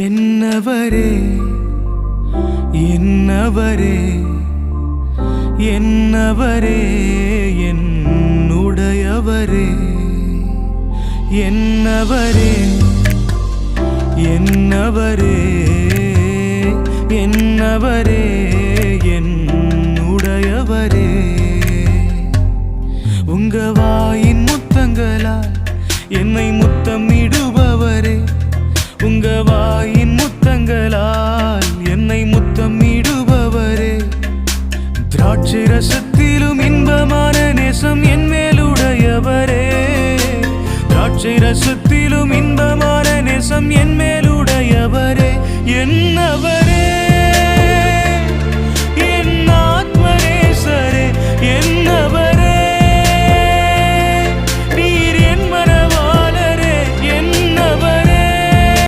என்னவரே என்னவரே என்னவரே என்னுடையவரே என்னவரே என்னவரே என்னவரே என்னுடையவரே உங்க வாயின் முத்தங்களால் என்னை முத்தமிடுபவரே உங்க வாயின் முத்தங்களால் என்னை முத்தமிடுபவரே திராட்சை ரசத்திலும் இன்பமான நேசம் என் மேலுடையவரே திராட்சை ரசத்திலும் இன்பமான நேசம் என் மேலுடையவரே என்னவரே